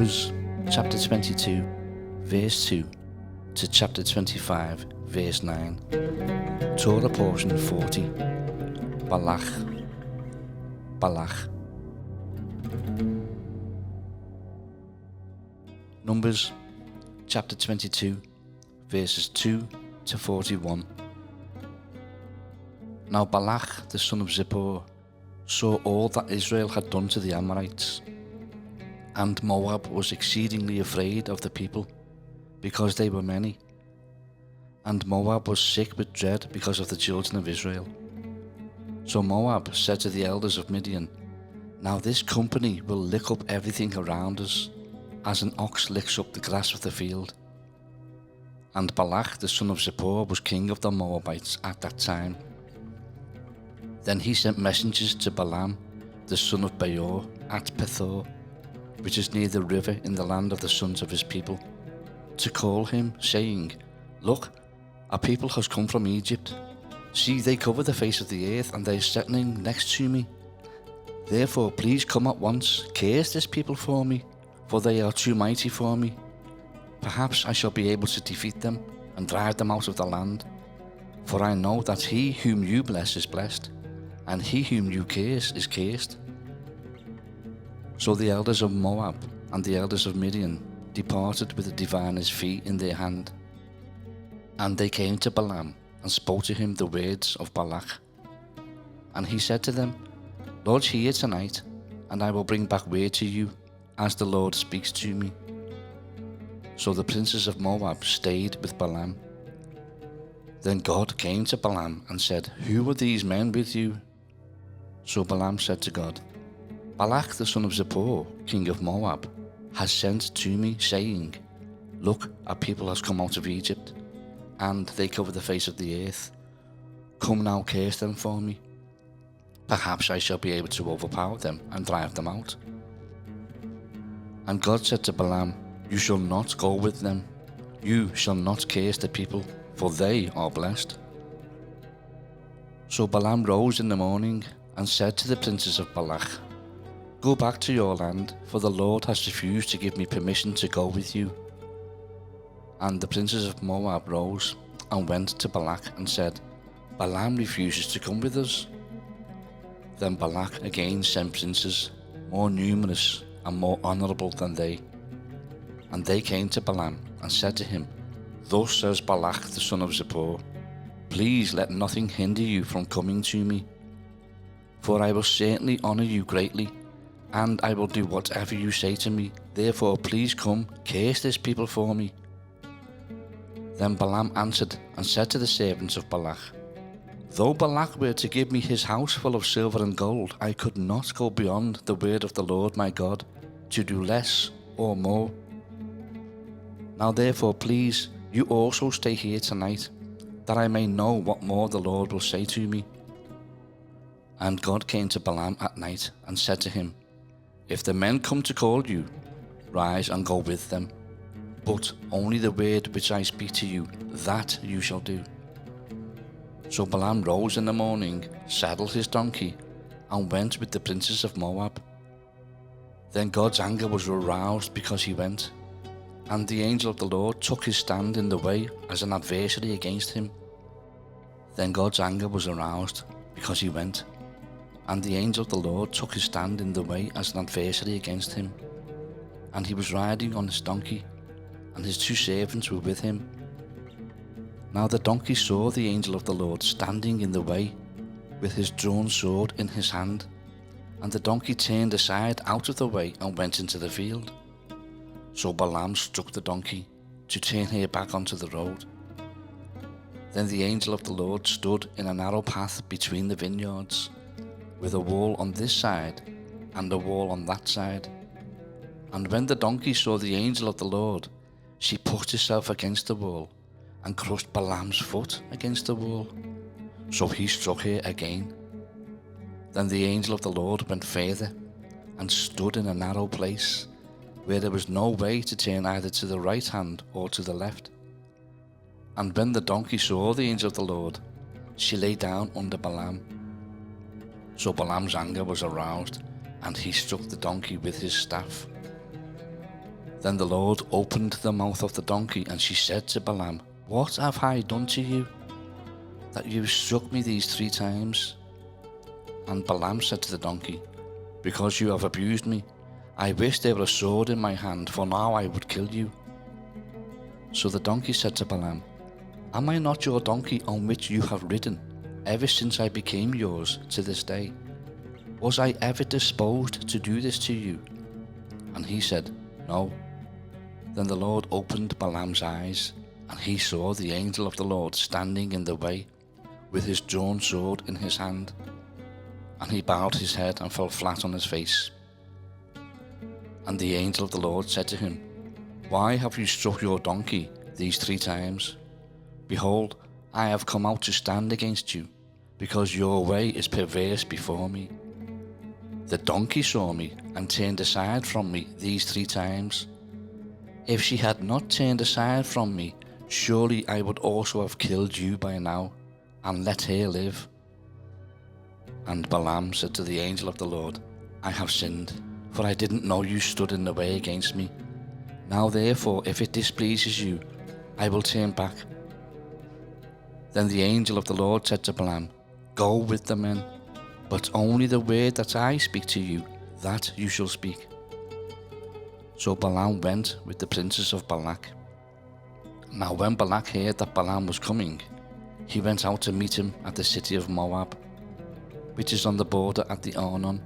Numbers chapter 22 verse 2 to chapter 25 verse 9. Torah Portion 40. Balak. Numbers chapter 22 verses 2 to 41. Now Balak the son of Zippor saw all that Israel had done to the Amorites, and Moab was exceedingly afraid of the people, because they were many. And Moab was sick with dread because of the children of Israel. So Moab said to the elders of Midian, Now this company will lick up everything around us, as an ox licks up the grass of the field. And Balak the son of Zippor was king of the Moabites at that time. Then he sent messengers to Balaam the son of Beor at Pethor, which is near the river in the land of the sons of his people, to call him, saying, Look, a people has come from Egypt. See, they cover the face of the earth, and they are settling next to me. Therefore, please come at once, curse this people for me, for they are too mighty for me. Perhaps I shall be able to defeat them and drive them out of the land. For I know that he whom you bless is blessed, and he whom you curse is cursed. So the elders of Moab and the elders of Midian departed with the diviner's fee in their hand. And they came to Balaam and spoke to him the words of Balak. And he said to them, Lodge here tonight, and I will bring back word to you, as the Lord speaks to me. So the princes of Moab stayed with Balaam. Then God came to Balaam and said, Who are these men with you? So Balaam said to God, Balak the son of Zippor, king of Moab, has sent to me, saying, Look, a people has come out of Egypt, and they cover the face of the earth. Come now, curse them for me. Perhaps I shall be able to overpower them and drive them out. And God said to Balaam, You shall not go with them. You shall not curse the people, for they are blessed. So Balaam rose in the morning and said to the princes of Balak, Go back to your land, for the Lord has refused to give me permission to go with you. And the princes of Moab rose and went to Balak and said, Balaam refuses to come with us. Then Balak again sent princes, more numerous and more honourable than they. And they came to Balaam and said to him, Thus says Balak the son of Zippor, Please let nothing hinder you from coming to me. For I will certainly honour you greatly, and I will do whatever you say to me. Therefore please come, curse this people for me. Then Balaam answered and said to the servants of Balak, Though Balak were to give me his house full of silver and gold, I could not go beyond the word of the Lord my God, to do less or more. Now therefore please, you also stay here tonight, that I may know what more the Lord will say to me. And God came to Balaam at night and said to him, If the men come to call you, rise and go with them. But only the word which I speak to you, that you shall do. So Balaam rose in the morning, saddled his donkey, and went with the princes of Moab. Then God's anger was aroused because he went, and the angel of the Lord took his stand in the way as an adversary against him. Then God's anger was aroused because he went, and the angel of the Lord took his stand in the way as an adversary against him. And he was riding on his donkey, and his two servants were with him. Now the donkey saw the angel of the Lord standing in the way, with his drawn sword in his hand, and the donkey turned aside out of the way and went into the field. So Balaam struck the donkey to turn her back onto the road. Then the angel of the Lord stood in a narrow path between the vineyards, with a wall on this side and a wall on that side. And when the donkey saw the angel of the Lord, she pushed herself against the wall and crushed Balaam's foot against the wall. So he struck her again. Then the angel of the Lord went further and stood in a narrow place, where there was no way to turn either to the right hand or to the left. And when the donkey saw the angel of the Lord, she lay down under Balaam. So Balaam's anger was aroused, and he struck the donkey with his staff. Then the Lord opened the mouth of the donkey, and she said to Balaam, "What have I done to you, that you struck me these 3 times? And Balaam said to the donkey, "Because you have abused me. I wish there were a sword in my hand, for now I would kill you." So the donkey said to Balaam, "Am I not your donkey on which you have ridden, ever since I became yours to this day? Was I ever disposed to do this to you?" And he said, "No." Then the Lord opened Balaam's eyes, and he saw the angel of the Lord standing in the way, with his drawn sword in his hand. And he bowed his head and fell flat on his face. And the angel of the Lord said to him, "Why have you struck your donkey these 3 times? Behold, I have come out to stand against you, because your way is perverse before me. The donkey saw me and turned aside from me these 3 times. If she had not turned aside from me, surely I would also have killed you by now, and let her live." And Balaam said to the angel of the Lord, "I have sinned, for I didn't know you stood in the way against me. Now therefore, if it displeases you, I will turn back." Then the angel of the Lord said to Balaam, "Go with the men, but only the word that I speak to you, that you shall speak." So Balaam went with the princes of Balak. Now when Balak heard that Balaam was coming, he went out to meet him at the city of Moab, which is on the border at the Arnon,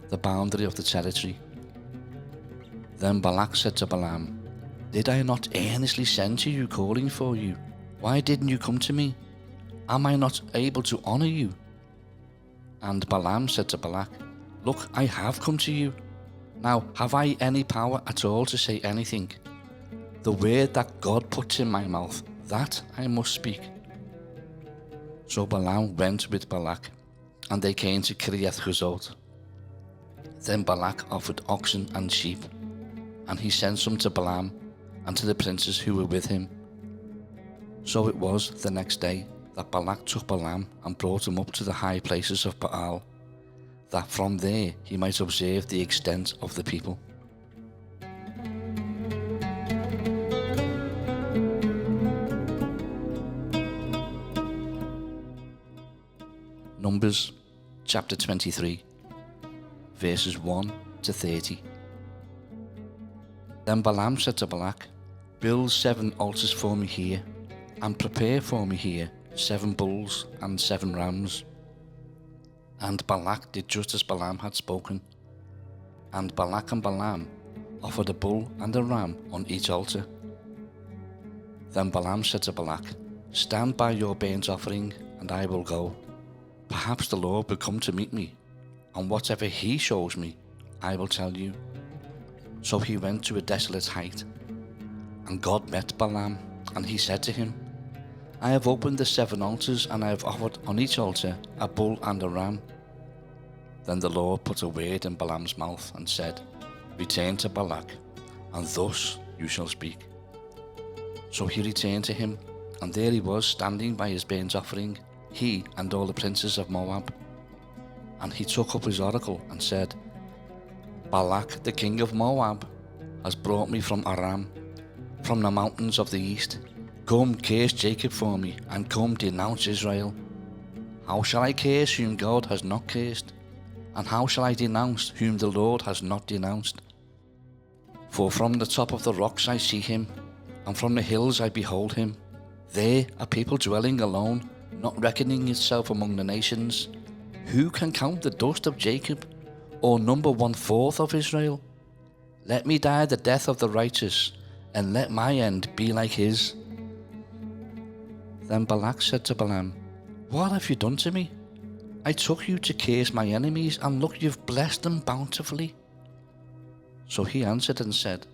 the boundary of the territory. Then Balak said to Balaam, "Did I not earnestly send to you, calling for you? Why didn't you come to me? Am I not able to honor you?" And Balaam said to Balak, "Look, I have come to you. Now have I any power at all to say anything? The word that God puts in my mouth, that I must speak." So Balaam went with Balak, and they came to Kiriath-Huzoth. Then Balak offered oxen and sheep, and he sent some to Balaam and to the princes who were with him. So it was the next day that Balak took Balaam and brought him up to the high places of Baal, that from there he might observe the extent of the people. Numbers chapter 23, verses 1 to 30. Then Balaam said to Balak, "Build 7 altars for me here, and prepare for me here 7 bulls and 7 rams." And Balak did just as Balaam had spoken. And Balak and Balaam offered a bull and a ram on each altar. Then Balaam said to Balak, "Stand by your burnt offering, and I will go. Perhaps the Lord will come to meet me, and whatever he shows me, I will tell you." So he went to a desolate height, and God met Balaam, and he said to him, "I have opened the 7 altars, and I have offered on each altar a bull and a ram." Then the Lord put a word in Balaam's mouth and said, "Return to Balak, and thus you shall speak." So he returned to him, and there he was standing by his burnt offering, he and all the princes of Moab. And he took up his oracle and said, "Balak the king of Moab has brought me from Aram, from the mountains of the east. Come, curse Jacob for me, and come, denounce Israel. How shall I curse whom God has not cursed? And how shall I denounce whom the Lord has not denounced? For from the top of the rocks I see him, and from the hills I behold him. There a people dwelling alone, not reckoning itself among the nations. Who can count the dust of Jacob, or number 1/4 of Israel? Let me die the death of the righteous, and let my end be like his." Then Balak said to Balaam, "What have you done to me? I took you to curse my enemies, and look, you've blessed them bountifully." So he answered and said,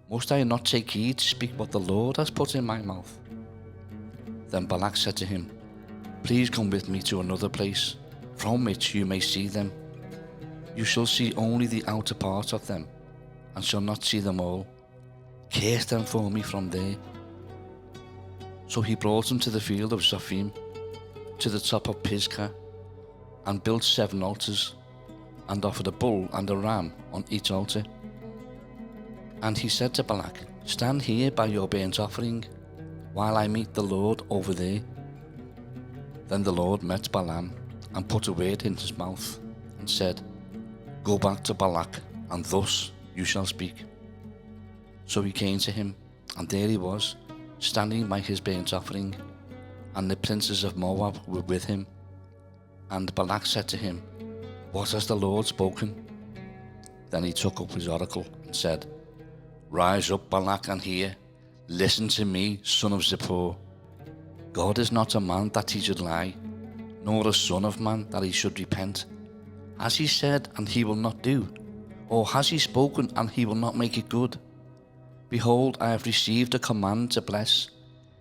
"Must I not take heed to speak what the Lord has put in my mouth?" Then Balak said to him, "Please come with me to another place, from which you may see them. You shall see only the outer part of them, and shall not see them all. Curse them for me from there." So he brought him to the field of Zophim, to the top of Pisgah, and built 7 altars, and offered a bull and a ram on each altar. And he said to Balak, "Stand here by your burnt offering, while I meet the Lord over there." Then the Lord met Balaam, and put a word in his mouth, and said, "Go back to Balak, and thus you shall speak." So he came to him, and there he was, standing by his burnt offering, and the princes of Moab were with him. And Balak said to him, "What has the Lord spoken?" Then he took up his oracle and said, "Rise up, Balak, and hear. Listen to me, son of Zippor. God is not a man that he should lie, nor a son of man that he should repent. Has he said, and he will not do? Or has he spoken, and he will not make it good? Behold, I have received a command to bless.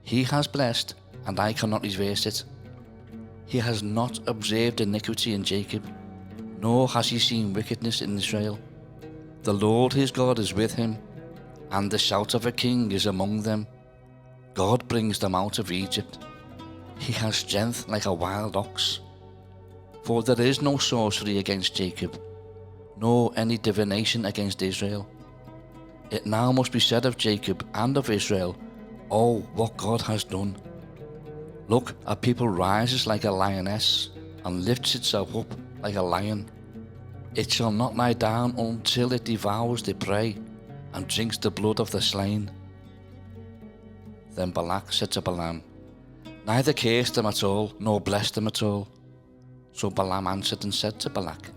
He has blessed, and I cannot reverse it. He has not observed iniquity in Jacob, nor has he seen wickedness in Israel. The Lord his God is with him, and the shout of a king is among them. God brings them out of Egypt. He has strength like a wild ox. For there is no sorcery against Jacob, nor any divination against Israel. It now must be said of Jacob and of Israel, oh, what God has done. Look, a people rises like a lioness, and lifts itself up like a lion. It shall not lie down until it devours the prey, and drinks the blood of the slain. Then Balak said to Balaam, Neither curse them at all, nor bless them at all. So Balaam answered and said to Balak,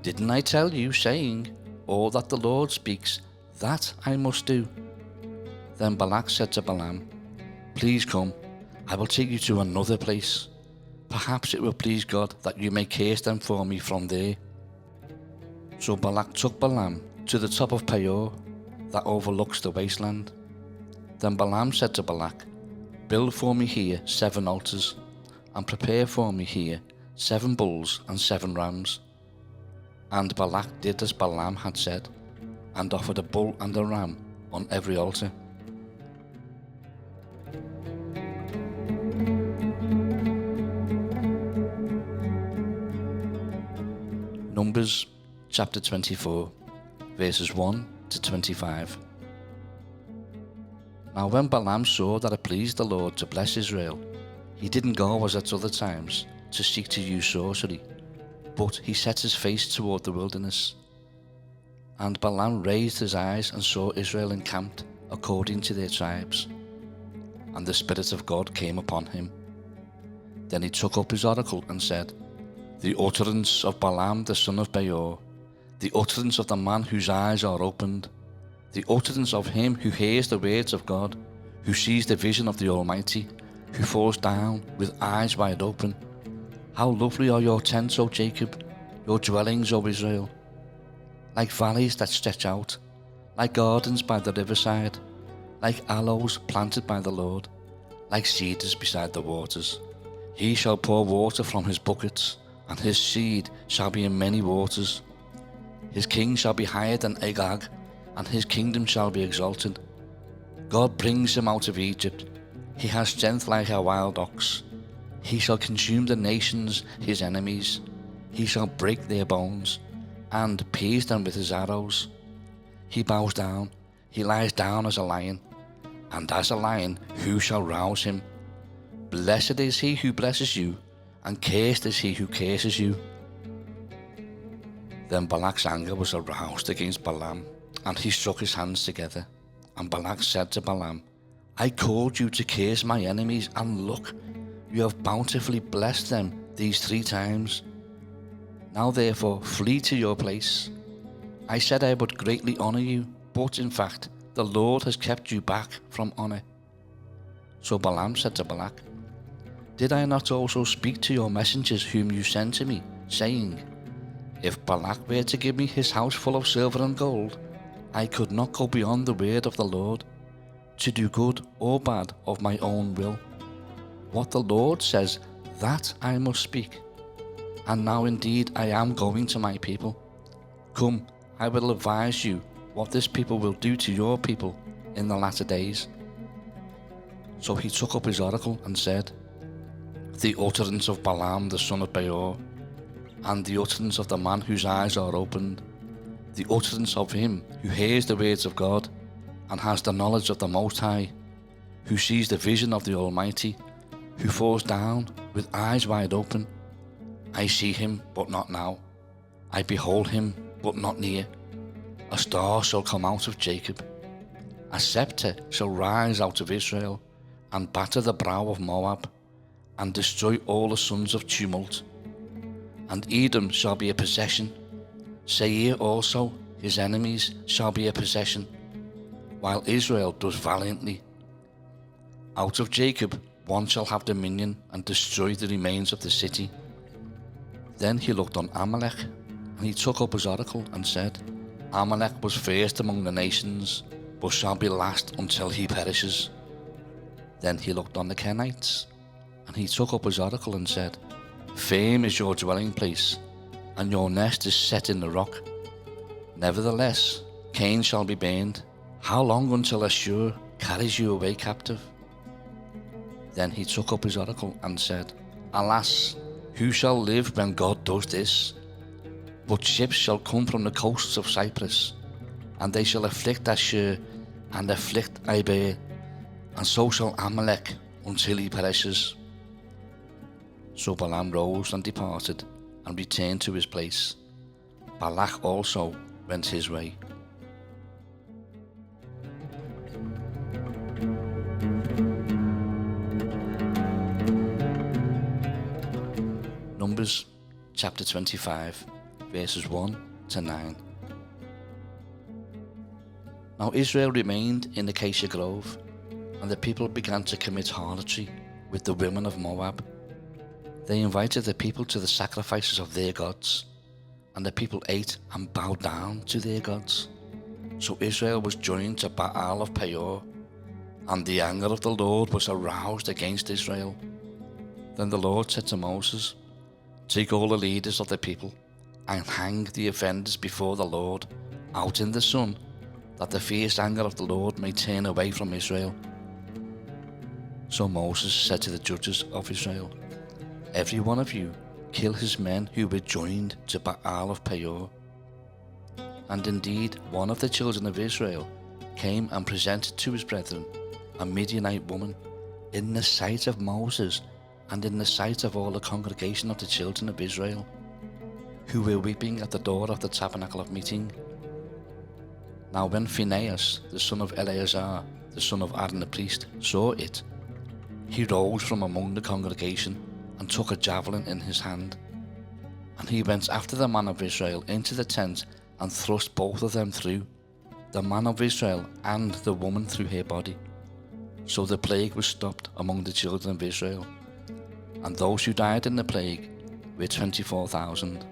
Didn't I tell you, saying, All that the Lord speaks, that I must do? Then Balak said to Balaam, Please come, I will take you to another place. Perhaps it will please God that you may curse them for me from there. So Balak took Balaam to the top of Peor, that overlooks the wasteland. Then Balaam said to Balak, Build for me here 7 altars, and prepare for me here 7 bulls and 7 rams. And Balak did as Balaam had said, and offered a bull and a ram on every altar. Numbers chapter 24, verses 1 to 25. Now when Balaam saw that it pleased the Lord to bless Israel, he didn't go as at other times to seek to use sorcery, but he set his face toward the wilderness. And Balaam raised his eyes and saw Israel encamped according to their tribes. And the Spirit of God came upon him. Then he took up his oracle and said, The utterance of Balaam the son of Beor, the utterance of the man whose eyes are opened, the utterance of him who hears the words of God, who sees the vision of the Almighty, who falls down with eyes wide open. How lovely are your tents, O Jacob, your dwellings, O Israel, like valleys that stretch out, like gardens by the riverside, like aloes planted by the Lord, like cedars beside the waters. He shall pour water from his buckets, and his seed shall be in many waters. His king shall be higher than Agag, and his kingdom shall be exalted. God brings him out of Egypt. He has strength like a wild ox. He shall consume the nations, his enemies. He shall break their bones, and pierce them with his arrows. He bows down, he lies down as a lion, and as a lion who shall rouse him? Blessed is he who blesses you, and cursed is he who curses you. Then Balak's anger was aroused against Balaam, and he struck his hands together. And Balak said to Balaam, I called you to curse my enemies, and look, you have bountifully blessed them these 3 times. Now therefore flee to your place. I said I would greatly honor you, but in fact the Lord has kept you back from honor. So Balaam said to Balak, Did I not also speak to your messengers whom you sent to me, saying, If Balak were to give me his house full of silver and gold, I could not go beyond the word of the Lord, to do good or bad of my own will. What the Lord says, that I must speak. And now indeed I am going to my people. Come, I will advise you what this people will do to your people in the latter days. So he took up his oracle and said, The utterance of Balaam the son of Beor, and the utterance of the man whose eyes are opened, the utterance of him who hears the words of God, and has the knowledge of the Most High, who sees the vision of the Almighty, who falls down with eyes wide open. I see him, but not now. I behold him, but not near. A star shall come out of Jacob. A scepter shall rise out of Israel, and batter the brow of Moab, and destroy all the sons of tumult. And Edom shall be a possession. Seir also, his enemies, shall be a possession, while Israel does valiantly. Out of Jacob one shall have dominion, and destroy the remains of the city. Then he looked on Amalek, and he took up his oracle, and said, Amalek was first among the nations, but shall be last until he perishes. Then he looked on the Kenites, and he took up his oracle, and said, Firm is your dwelling place, and your nest is set in the rock. Nevertheless, Cain shall be burned. How long until Ashur carries you away captive? Then he took up his oracle, and said, Alas, who shall live when God does this? But ships shall come from the coasts of Cyprus, and they shall afflict Ashur, and afflict Eber, and so shall Amalek until he perishes. So Balaam rose and departed, and returned to his place. Balak also went his way. Numbers chapter 25, verses 1 to 9. Now Israel remained in Acacia Grove, and the people began to commit harlotry with the women of Moab. They invited the people to the sacrifices of their gods, and the people ate and bowed down to their gods. So Israel was joined to Baal-Peor, and the anger of the Lord was aroused against Israel. Then the Lord said to Moses, Take all the leaders of the people, and hang the offenders before the Lord out in the sun, that the fierce anger of the Lord may turn away from Israel. So Moses said to the judges of Israel, Every one of you kill his men who were joined to Baal-Peor. And indeed one of the children of Israel came and presented to his brethren a Midianite woman, in the sight of Moses and in the sight of all the congregation of the children of Israel, who were weeping at the door of the tabernacle of meeting. Now when Phinehas, the son of Eleazar, the son of Aaron the priest, saw it, he rose from among the congregation and took a javelin in his hand. And he went after the man of Israel into the tent and thrust both of them through, the man of Israel and the woman through her body. So the plague was stopped among the children of Israel, and those who died in the plague were 24,000.